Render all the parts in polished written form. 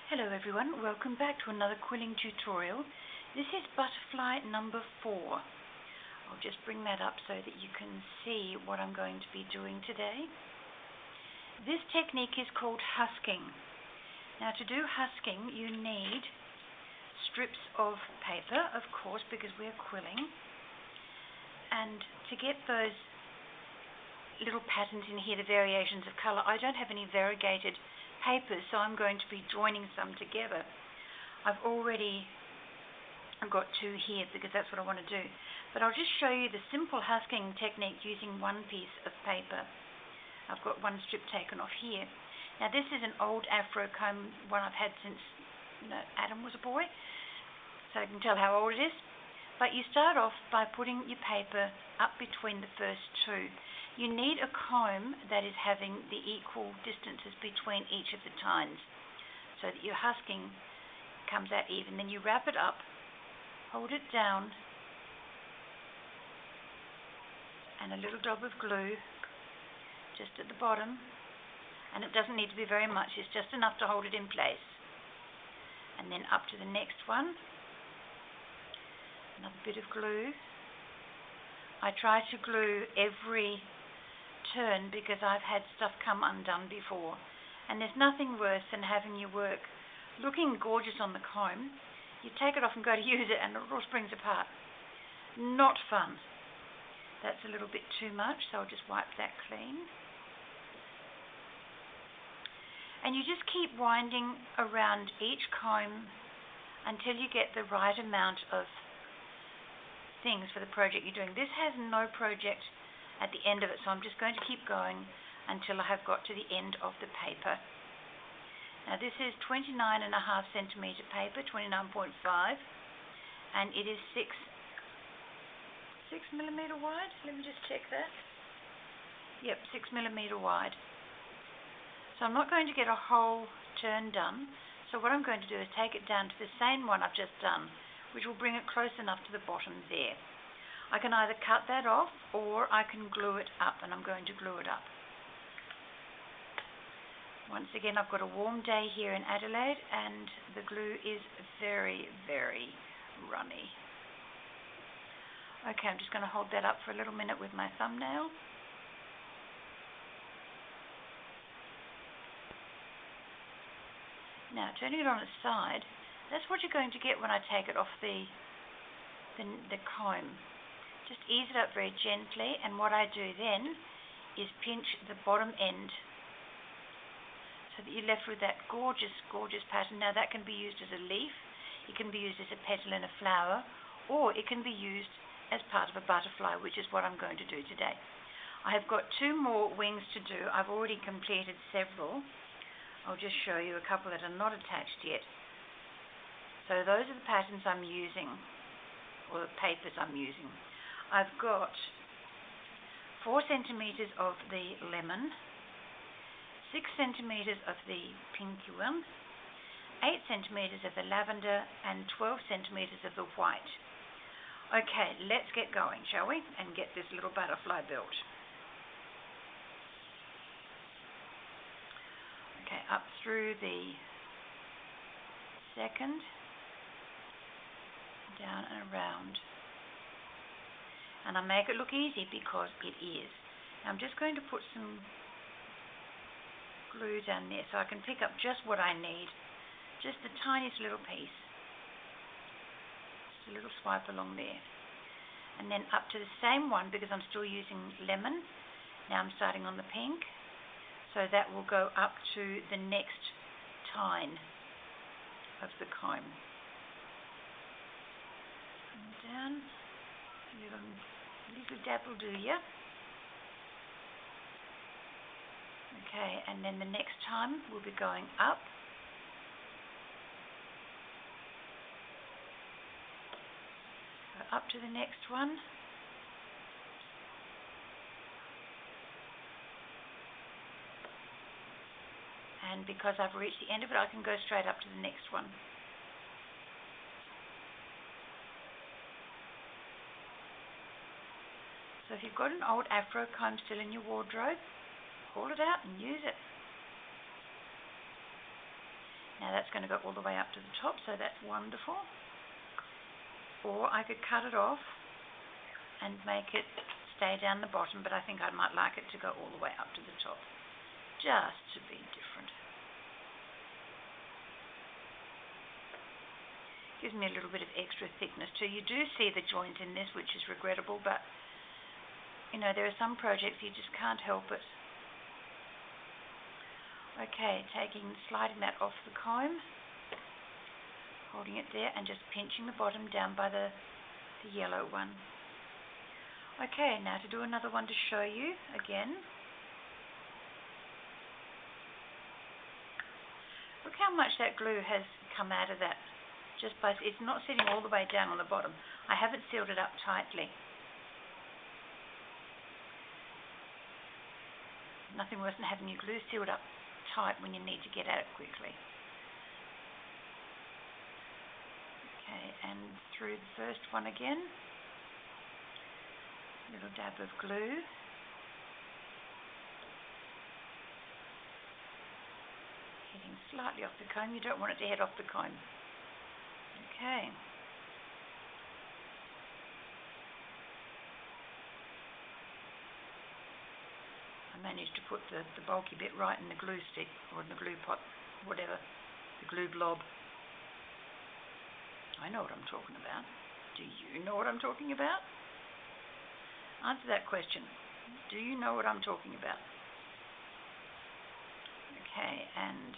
Hello everyone, welcome back to another quilling tutorial. This is butterfly number 4. I'll just bring that up so that you can see what I'm going to be doing today. This technique is called husking. Now to do husking you need strips of paper, of course, because we're quilling. And to get those little patterns in here, the variations of colour, I don't have any variegated papers, so I'm going to be joining some together. I've already got 2 here because that's what I want to do. But I'll just show you the simple husking technique using one piece of paper. I've got one strip taken off here. Now this is an old Afro comb, one I've had since Adam was a boy, so you can tell how old it is. But you start off by putting your paper up between the first 2. You need a comb that is having the equal distances between each of the tines so that your husking comes out even. Then you wrap it up, hold it down, and a little dab of glue just at the bottom, and it doesn't need to be very much, it's just enough to hold it in place. And then up to the next one, another bit of glue. I try to glue every turn because I've had stuff come undone before, and there's nothing worse than having your work looking gorgeous on the comb. You take it off and go to use it and it all springs apart. Not fun. That's a little bit too much, so I'll just wipe that clean. And you just keep winding around each comb until you get the right amount of things for the project you're doing. This has no project at the end of it, so I'm just going to keep going until I have got to the end of the paper. Now this is 29.5 centimeter paper, 29.5, and it is 6 millimeter wide. Let me just check that. Yep, 6 millimeter wide. So I'm not going to get a whole turn done, so what I'm going to do is take it down to the same one I've just done, which will bring it close enough to the bottom there. I can either cut that off or I can glue it up, and I'm going to glue it up. Once again, I've got a warm day here in Adelaide and the glue is very, very runny. Okay, I'm just going to hold that up for a little minute with my thumbnail. Now, turning it on its side, that's what you're going to get when I take it off the comb. Just ease it up very gently, and what I do then is pinch the bottom end so that you're left with that gorgeous, gorgeous pattern. Now that can be used as a leaf, it can be used as a petal in a flower, or it can be used as part of a butterfly, which is what I'm going to do today. I have got 2 more wings to do. I've already completed several. I'll just show you a couple that are not attached yet. So those are the patterns I'm using, or the papers I'm using. I've got 4 centimeters of the lemon, 6 centimeters of the pinky one, 8 centimeters of the lavender, and 12 centimeters of the white. Okay, let's get going, shall we? And get this little butterfly built. Okay, up through the second, down and around. And I make it look easy because it is. Now I'm just going to put some glue down there so I can pick up just what I need. Just the tiniest little piece. Just a little swipe along there. And then up to the same one, because I'm still using lemon. Now I'm starting on the pink. So that will go up to the next tine of the comb. And down. Little dab will do, yeah? Okay, and then the next time we'll be going up. Go up to the next one. And because I've reached the end of it, I can go straight up to the next one. So if you've got an old Afro comb still in your wardrobe, pull it out and use it. Now that's going to go all the way up to the top, so that's wonderful. Or I could cut it off and make it stay down the bottom, but I think I might like it to go all the way up to the top, just to be different. Gives me a little bit of extra thickness too. You do see the joint in this, which is regrettable, but you know, there are some projects you just can't help it. Okay, sliding that off the comb, holding it there and just pinching the bottom down by the yellow one. Okay, now to do another one to show you again. Look how much that glue has come out of that. It's not sitting all the way down on the bottom. I haven't sealed it up tightly. Nothing worse than having your glue sealed up tight when you need to get at it quickly. Okay, and through the first one again. Little dab of glue. Heading slightly off the comb. You don't want it to head off the comb. Okay. I managed to put the bulky bit right in the glue stick, or in the glue pot, whatever, the glue blob. I know what I'm talking about. Do you know what I'm talking about? Answer that question. Do you know what I'm talking about? Okay, and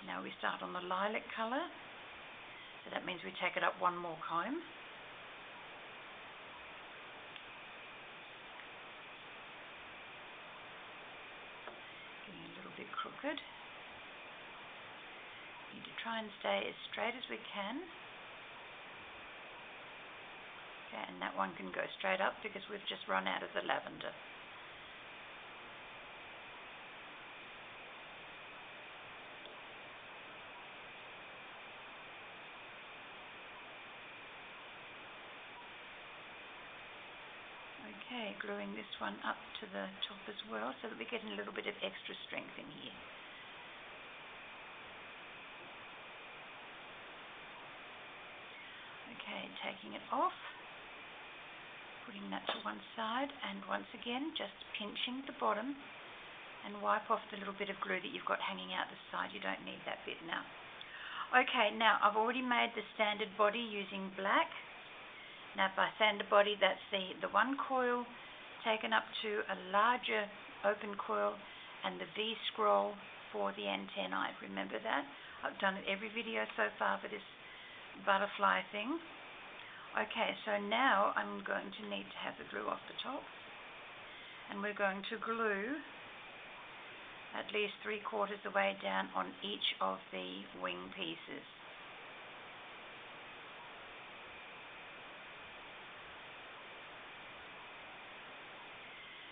now we start on the lilac colour. So that means we take it up one more comb. Getting a little bit crooked. Need to try and stay as straight as we can. Okay, and that one can go straight up because we've just run out of the lavender. Okay, gluing this one up to the top as well so that we're getting a little bit of extra strength in here. Okay, taking it off, putting that to one side, and once again just pinching the bottom and wipe off the little bit of glue that you've got hanging out the side. You don't need that bit now. Okay, now I've already made the standard body using black. Now by standard body, that's the one coil taken up to a larger open coil and the V scroll for the antennae. Remember that? I've done it every video so far for this butterfly thing. Okay, so now I'm going to need to have the glue off the top, and we're going to glue at least 3/4 the way down on each of the wing pieces.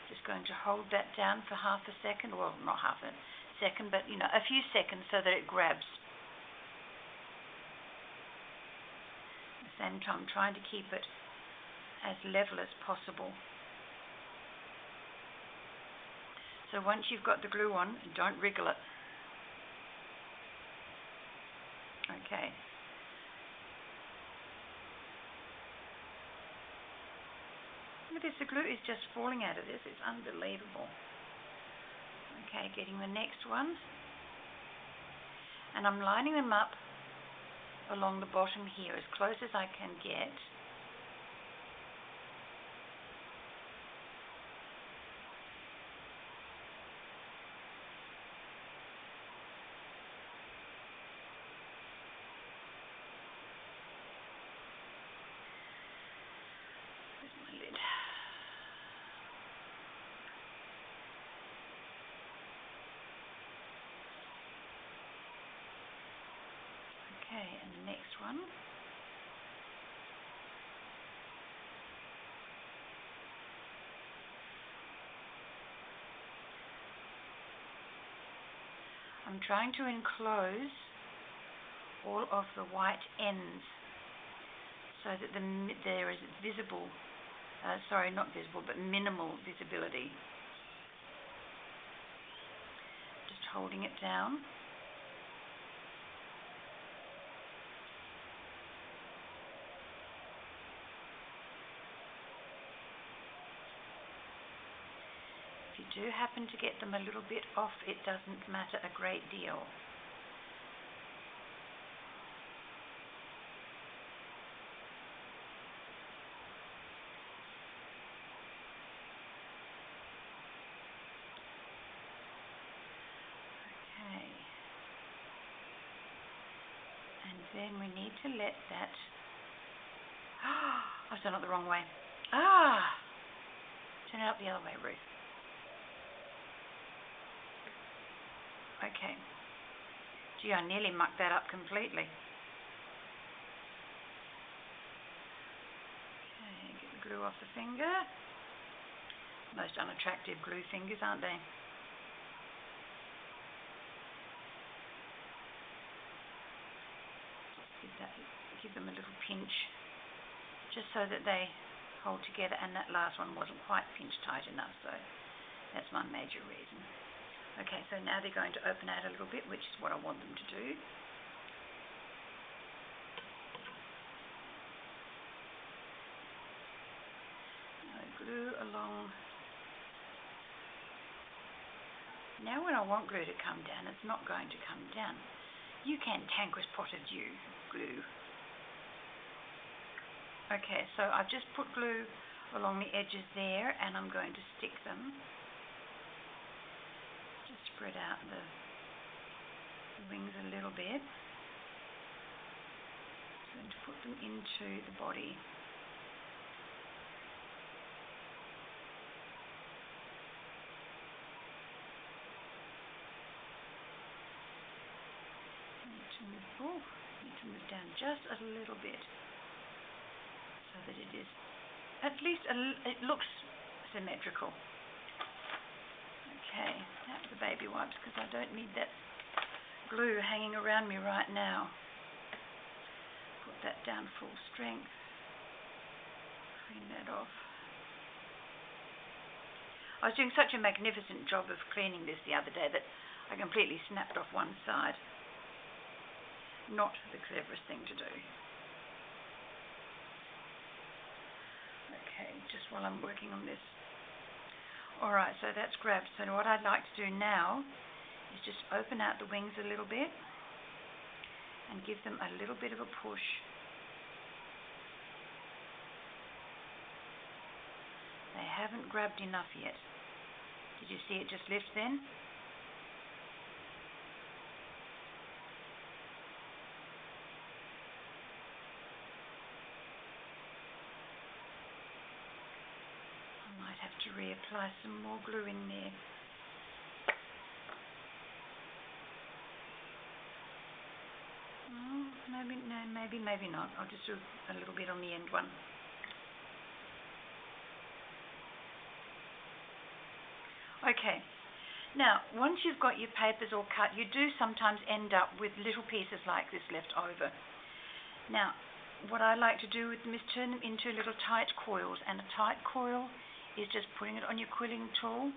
Just going to hold that down for half a second, well, not half a second, but you know, a few seconds so that it grabs. At the same time, trying to keep it as level as possible. So once you've got the glue on, don't wriggle it. Okay. Look at this, the glue is just falling out of this. It's unbelievable. Okay, getting the next one. And I'm lining them up along the bottom here as close as I can get. Where's my lid? Okay, and the next one. I'm trying to enclose all of the white ends so that there is visible, not visible, but minimal visibility. Just holding it down. you do happen to get them a little bit off, it doesn't matter a great deal. Okay. And then we need to let that... I've done it the wrong way. Turn it up the other way, Ruth. Okay. Gee, I nearly mucked that up completely. Okay, get the glue off the finger. Most unattractive glue fingers, aren't they? Give them a little pinch, just so that they hold together, and that last one wasn't quite pinched tight enough, so that's my major reason. Okay, so now they're going to open out a little bit, which is what I want them to do. Glue along. Now when I want glue to come down, it's not going to come down. You cantankerous pot of dew glue. Okay, so I've just put glue along the edges there, and I'm going to stick them. Just spread out the wings a little bit. I'm going to put them into the body. Need to move down just a little bit, so that it is at least it looks symmetrical. Okay, that's the baby wipes, because I don't need that glue hanging around me right now. Put that down full strength. Clean that off. I was doing such a magnificent job of cleaning this the other day that I completely snapped off one side. Not the cleverest thing to do. Okay, just while I'm working on this. Alright, so that's grabbed. So what I'd like to do now is just open out the wings a little bit and give them a little bit of a push. They haven't grabbed enough yet. Did you see it just lift then? To reapply some more glue in there. Maybe not. I'll just do a little bit on the end one. Okay. Now, once you've got your papers all cut, you do sometimes end up with little pieces like this left over. Now, what I like to do with them is turn them into little tight coils, and a tight coil is just putting it on your quilling tool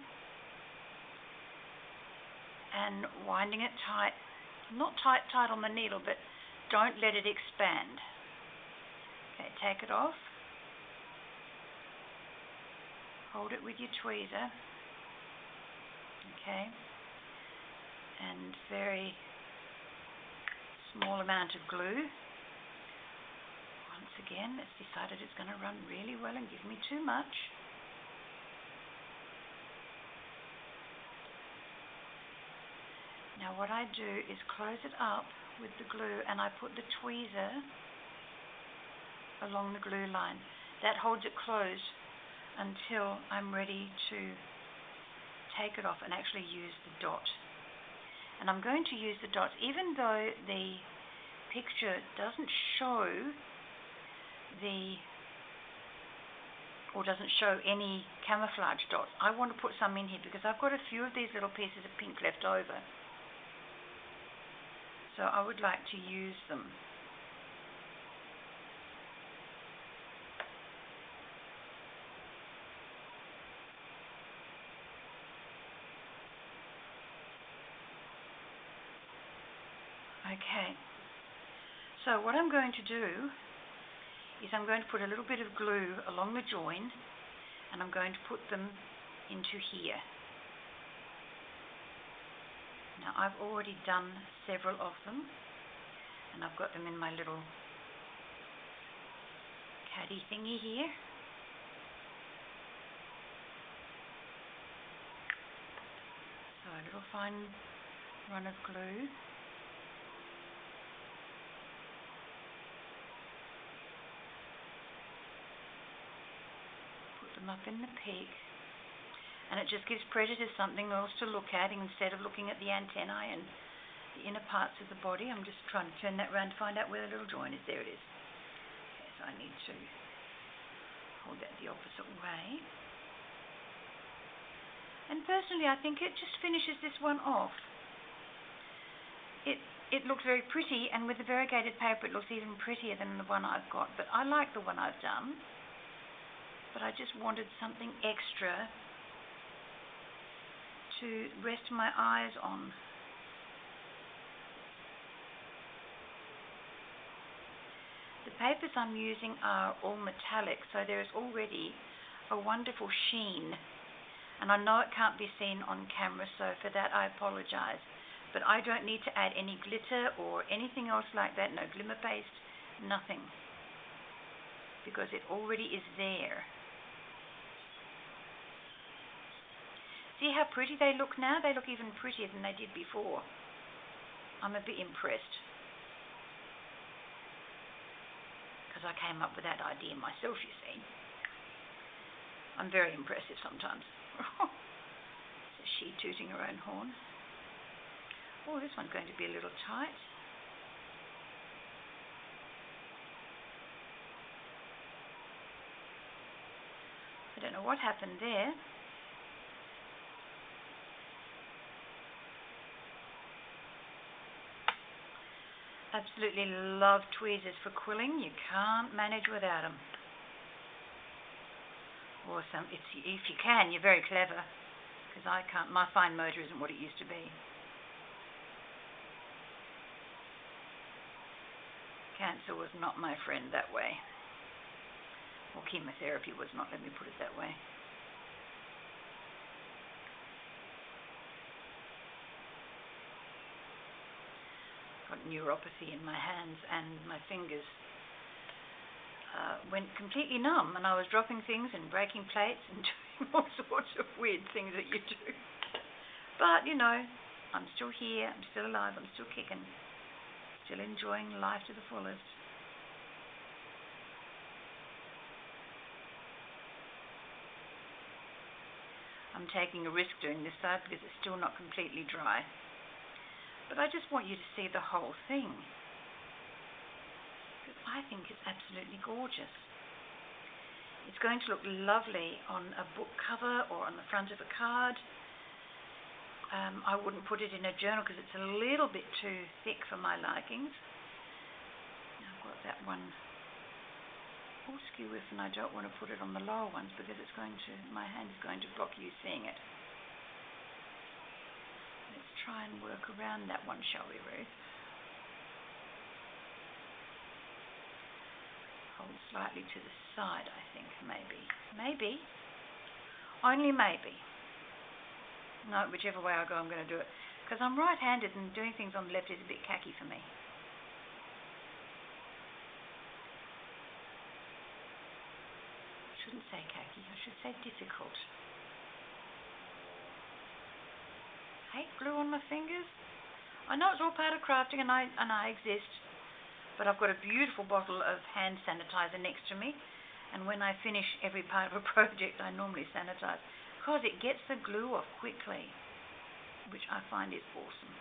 and winding it tight. Not tight on the needle, but don't let it expand. Okay, take it off. Hold it with your tweezer. Okay. And very small amount of glue. Once again, it's decided it's going to run really well and give me too much. Now what I do is close it up with the glue, and I put the tweezer along the glue line. That holds it closed until I'm ready to take it off and actually use the dot. And I'm going to use the dots, even though the picture doesn't show doesn't show any camouflage dots. I want to put some in here because I've got a few of these little pieces of pink left over. So I would like to use them. Okay. So what I'm going to do is I'm going to put a little bit of glue along the join, and I'm going to put them into here. Now I've already done several of them, and I've got them in my little caddy thingy here. So a little fine run of glue. Put them up in the peak. And it just gives predators something else to look at instead of looking at the antennae and the inner parts of the body. I'm just trying to turn that around to find out where the little joint is. There it is. Okay, so I need to hold that the opposite way. And personally, I think it just finishes this one off. It looks very pretty, and with the variegated paper it looks even prettier than the one I've got. But I like the one I've done. But I just wanted something extra to rest my eyes on. The papers I'm using are all metallic, so there is already a wonderful sheen, and I know it can't be seen on camera, so for that I apologize. But I don't need to add any glitter or anything else like that, no glimmer paste, nothing, because it already is there. See how pretty they look now? They look even prettier than they did before. I'm a bit impressed, because I came up with that idea myself, you see. I'm very impressive sometimes. So she tooting her own horn. Oh, this one's going to be a little tight. I don't know what happened there. Absolutely love tweezers for quilling. You can't manage without them. Awesome. If you can, you're very clever, because I can't. My fine motor isn't what it used to be. Cancer was not my friend that way. Or chemotherapy was not, let me put it that way. Got neuropathy in my hands, and my fingers went completely numb, and I was dropping things and breaking plates and doing all sorts of weird things that you do. But, you know, I'm still here, I'm still alive, I'm still kicking, still enjoying life to the fullest. I'm taking a risk doing this side because it's still not completely dry. But I just want you to see the whole thing, because I think it's absolutely gorgeous. It's going to look lovely on a book cover or on the front of a card. I wouldn't put it in a journal because it's a little bit too thick for my likings. Now I've got that one all skew with, and I don't want to put it on the lower ones because it's going to, my hand is going to block you seeing it. Let's try and work around that one, shall we, Ruth? Hold slightly to the side, I think, maybe. Maybe. Only maybe. No, whichever way I go, I'm going to do it. Because I'm right-handed, and doing things on the left is a bit tacky for me. I shouldn't say tacky, I should say difficult. Hate glue on my fingers. I know it's all part of crafting, and I exist, but I've got a beautiful bottle of hand sanitizer next to me, and when I finish every part of a project, I normally sanitize, because it gets the glue off quickly, which I find is awesome.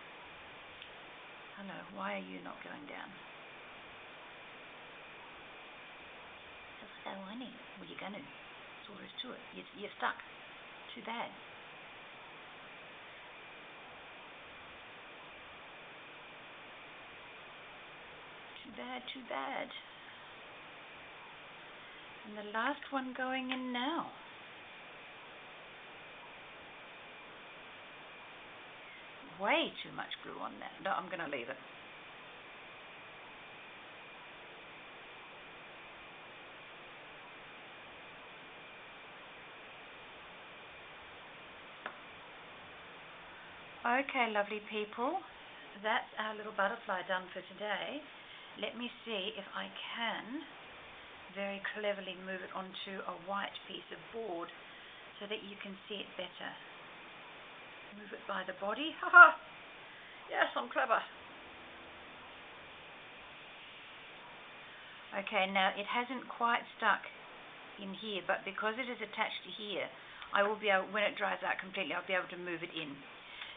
Hello, why are you not going down? So honey, well, you're going to. That's all there is to it. You're stuck. Too bad. Too bad, too bad. And the last one going in now. Way too much glue on that. No, I'm going to leave it. Okay, lovely people, that's our little butterfly done for today. Let me see if I can very cleverly move it onto a white piece of board so that you can see it better. Move it by the body. Haha! Yes, I'm clever. Okay, now it hasn't quite stuck in here, but because it is attached to here, I will be able, when it dries out completely, I'll be able to move it in.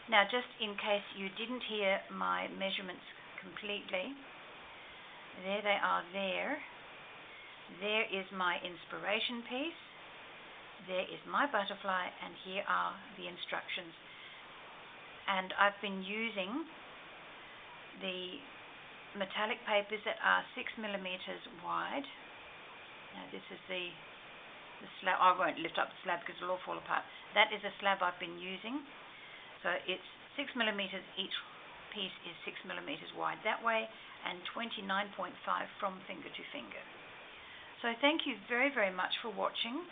Now, just in case you didn't hear my measurements completely, there they are there. There is my inspiration piece. There is my butterfly, and here are the instructions. And I've been using the metallic papers that are 6 millimeters wide. Now, this is the slab. I won't lift up the slab because it'll all fall apart. That is a slab I've been using. So it's 6 millimeters, each piece is 6 millimeters wide that way, and 29.5 from finger to finger. So thank you very, very much for watching,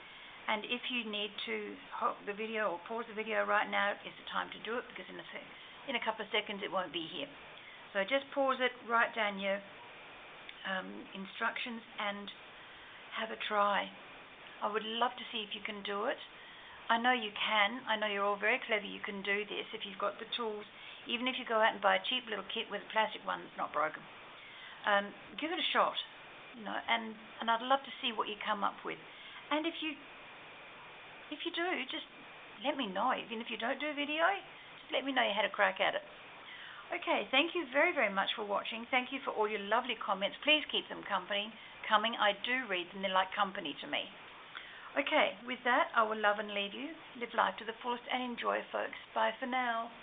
and if you need to halt the video or pause the video right now, is the time to do it, because in a couple of seconds it won't be here. So just pause it, write down your instructions, and have a try. I would love to see if you can do it. I know you can. I know you're all very clever. You can do this if you've got the tools. Even if you go out and buy a cheap little kit with a plastic one that's not broken. Give it a shot, and I'd love to see what you come up with. And if you do, just let me know. Even if you don't do a video, just let me know you had a crack at it. Okay, thank you very, very much for watching. Thank you for all your lovely comments. Please keep them coming. I do read them. They're like company to me. Okay, with that, I will love and leave you. Live life to the fullest and enjoy, folks. Bye for now.